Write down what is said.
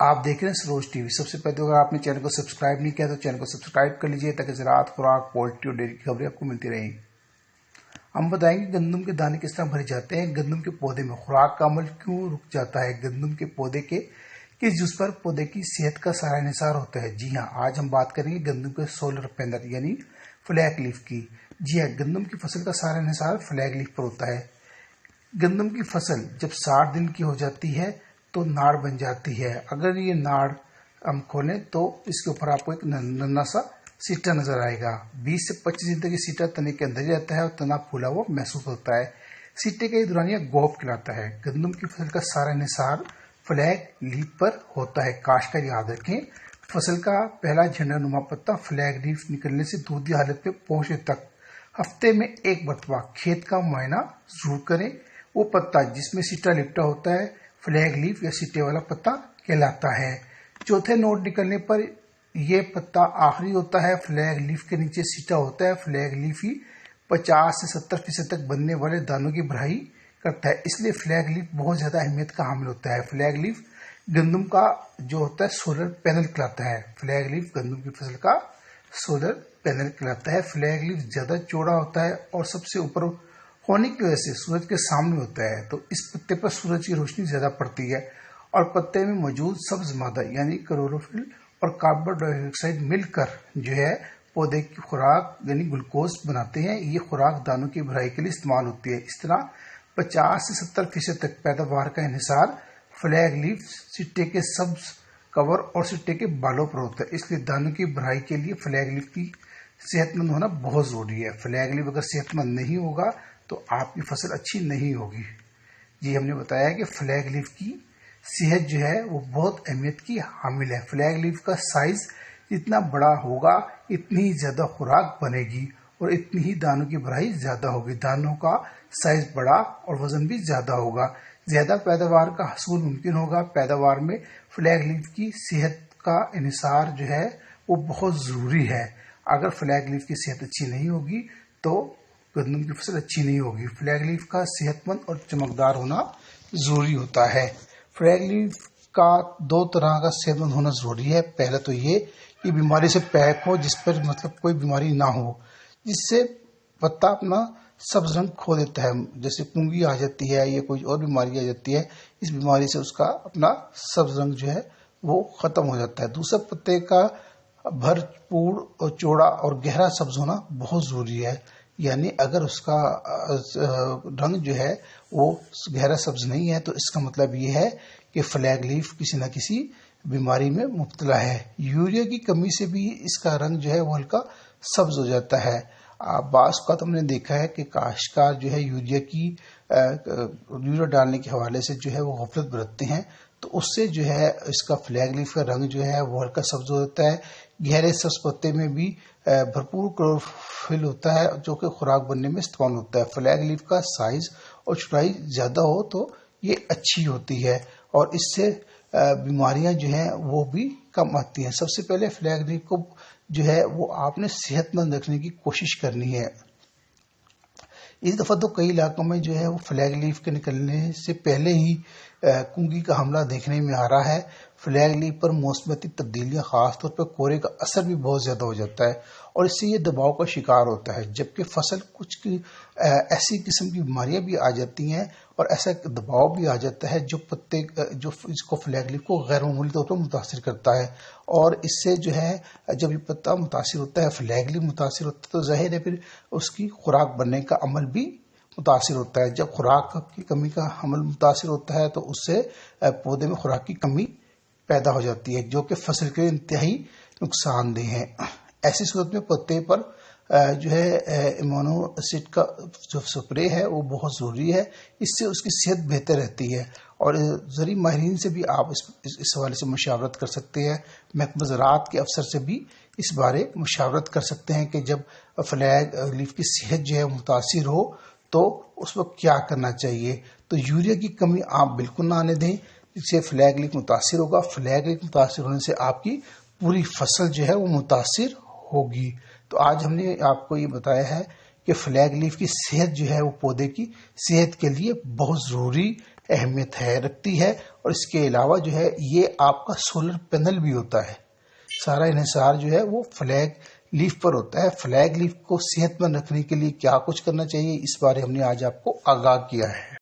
آپ دیکھ رہے ہیں سروج ٹی وی۔ سب سے پہلے اگر آپ نے چینل کو سبسکرائب نہیں کیا تو چینل کو سبسکرائب کر لیجئے تاکہ زراعت، خوراک، پولٹری اور ڈیری کی خبریں آپ کو ملتی رہیں۔ ہم بتائیں گے گندم کے دانے کس طرح بھرے جاتے ہیں، گندم کے پودے میں خوراک کا عمل کیوں رک جاتا ہے، گندم کے پودے کے کس جز پر پودے کی صحت کا سارا انحصار ہوتا ہے۔ جی ہاں، آج ہم بات کریں گے گندم کے سولر پینل یعنی فلیگ لیف کی۔ جی ہاں، گندم کی فصل کا سارا انحصار فلیگ لیف پر ہوتا ہے۔ گندم کی فصل جب 60 دن کی ہو جاتی ہے تو ناڑ بن جاتی ہے۔ اگر یہ ناڑ ہم کھولیں تو اس کے اوپر آپ کو ایک ننا سا سیٹا نظر آئے گا۔ 20 سے 25 دن تک یہ سیٹا تنے کے اندر ہی رہتا ہے اور تنا پھولا ہوا محسوس ہوتا ہے۔ سیٹے کا یہ دورانیہ گوب کہلاتا ہے۔ گندم کی فصل کا سارا انحصار فلیگ لیف پر ہوتا ہے۔ کاشتکار یاد رکھیں، فصل کا پہلا جھنڈا نما پتا فلیگ لیف نکلنے سے دودھی حالت میں پہنچنے تک ہفتے میں ایک مرتبہ کھیت کا معائنہ ضرور کریں۔ وہ پتا جس میں سیٹا لپٹا ہوتا ہے فلیگ لیف یا سیٹے والا پتا کہلاتا ہے۔ چوتھے نوڈ نکلنے پر یہ پتا آخری ہوتا ہے۔ فلیگ لیف کے نیچے سیٹا ہوتا ہے۔ فلیگ لیف ہی 50 سے 70% تک بننے والے دانوں کی بھرائی کرتا ہے، اس لیے فلیگ لیف بہت زیادہ اہمیت کا حامل ہوتا ہے۔ فلیگ لیف گندم کا جو ہوتا ہے سولر پینل کہلاتا ہے۔ فلیگ لیف گندم کی فصل کا سولر پینل کہلاتا ہے۔ فلیگ لیف زیادہ چوڑا ہوتا ہے اور سب سے اوپر ہونے کی وجہ سے سورج کے سامنے ہوتا ہے، تو اس پتے پر سورج کی روشنی زیادہ پڑتی ہے اور پتے میں موجود سبز مادہ یعنی کلوروفل اور کاربن ڈائی آکسائڈ مل کر جو ہے پودے کی خوراک یعنی گلوکوز بناتے ہیں۔ یہ خوراک دانوں کی بھرائی کے لیے استعمال ہوتی ہے۔ اس طرح 50 سے 70% تک پیداوار کا انحصار فلیگ لیف سٹے کے سبز کور اور سٹے کے بالوں پر ہوتا ہے، اس لیے دانوں کی بھرائی کے لیے فلیگ لیف کی صحت مند ہونا بہت ضروری ہے۔ فلیگ لیف اگر صحت مند نہیں ہوگا تو آپ کی فصل اچھی نہیں ہوگی۔ جی ہم نے بتایا کہ فلیگ لیف کی صحت جو ہے وہ بہت اہمیت کی حامل ہے۔ فلیگ لیف کا سائز جتنا بڑا ہوگا اتنی ہی زیادہ خوراک بنے گی اور اتنی ہی دانوں کی بھرائی زیادہ ہوگی۔ دانوں کا سائز بڑا اور وزن بھی زیادہ ہوگا، زیادہ پیداوار کا حصول ممکن ہوگا۔ پیداوار میں فلیگ لیف کی صحت کا انحصار جو ہے وہ بہت ضروری ہے۔ اگر فلیگ لیف کی صحت اچھی نہیں ہوگی تو گندم کی فصل اچھی نہیں ہوگی۔ فلیگ لیف کا صحت مند اور چمکدار ہونا ضروری ہوتا ہے۔ فلیگ لیف کا 2 طرح کا صحت مند ہونا ضروری ہے۔ پہلا تو یہ کہ بیماری سے پیک ہو، جس پر کوئی بیماری نہ ہو، جس سے پتا اپنا سبز رنگ کھو دیتا ہے، جیسے کنگھی آ جاتی ہے یا کوئی اور بیماری آ جاتی ہے، اس بیماری سے اس کا اپنا سبز رنگ جو ہے وہ ختم ہو جاتا ہے۔ دوسرا پتے کا بھرپور اور چوڑا اور گہرا سبز ہونا بہت ضروری ہے، یعنی اگر اس کا رنگ جو ہے وہ گہرا سبز نہیں ہے تو اس کا مطلب یہ ہے کہ فلیگ لیف کسی نہ کسی بیماری میں مبتلا ہے۔ یوریا کی کمی سے بھی اس کا رنگ جو ہے وہ ہلکا سبز ہو جاتا ہے۔ بعض اوقات ہم نے دیکھا ہے کہ کاشتکار جو ہے یوریا ڈالنے کے حوالے سے جو ہے وہ غفلت برتتے ہیں، تو اس سے جو ہے اس کا فلیگ لیف کا رنگ جو ہے وہ ہلکا سبز ہو جاتا ہے۔ گہرے سبز پتے میں بھی بھرپور کلوروفل ہوتا ہے جو کہ خوراک بننے میں استعمال ہوتا ہے۔ فلیگ لیف کا سائز اور چوڑائی زیادہ ہو تو یہ اچھی ہوتی ہے اور اس سے بیماریاں جو ہیں وہ بھی کم آتی ہیں۔ سب سے پہلے فلیگ لیف کو جو ہے وہ آپ نے صحت مند رکھنے کی کوشش کرنی ہے۔ اس دفعہ تو کئی علاقوں میں جو ہے وہ فلیگ لیف کے نکلنے سے پہلے ہی کنگھی کا حملہ دیکھنے میں آ رہا ہے۔ فلیگ لیف پر موسمیاتی تبدیلیاں، خاص طور پر کورے کا اثر بھی بہت زیادہ ہو جاتا ہے اور اس سے یہ دباؤ کا شکار ہوتا ہے، جبکہ فصل کچھ ایسی قسم کی بیماریاں بھی آ جاتی ہیں اور ایسا دباؤ بھی آ جاتا ہے جو اس کو فلیگ لیف کو غیر معمولی طور پر متاثر کرتا ہے، اور اس سے جو ہے جب یہ پتا متاثر ہوتا ہے، فلیگ لیف متاثر ہوتا ہے، تو ظاہر ہے پھر اس کی خوراک بننے کا عمل بھی متاثر ہوتا ہے۔ جب خوراک کی کمی کا عمل متاثر ہوتا ہے تو اس سے پودے میں خوراک کی کمی پیدا ہو جاتی ہے جو کہ فصل کے انتہائی نقصان دہ ہے۔ ایسی صورت میں پتے پر جو ہے ایمونو ایسڈ کا جو سپرے ہے وہ بہت ضروری ہے، اس سے اس کی صحت بہتر رہتی ہے، اور زرعی ماہرین سے بھی آپ اس حوالے سے مشاورت کر سکتے ہیں۔ محکمہ زراعت کے افسر سے بھی اس بارے مشاورت کر سکتے ہیں کہ جب فلیگ لیف کی صحت جو ہے متاثر ہو تو اس وقت کیا کرنا چاہیے۔ تو یوریا کی کمی آپ بالکل نہ آنے دیں، جس سے فلیگ لیف متاثر ہوگا۔ فلیگ لیف متاثر ہونے سے آپ کی پوری فصل جو ہے وہ متاثر ہوگی۔ تو آج ہم نے آپ کو یہ بتایا ہے کہ فلیگ لیف کی صحت جو ہے وہ پودے کی صحت کے لیے بہت ضروری اہمیت رکھتی ہے، اور اس کے علاوہ جو ہے یہ آپ کا سولر پینل بھی ہوتا ہے۔ سارا انحصار جو ہے وہ فلیگ لیف پر ہوتا ہے۔ فلیگ لیف کو صحت مند رکھنے کے لیے کیا کچھ کرنا چاہیے، اس بارے ہم نے آج آپ کو آگاہ کیا ہے۔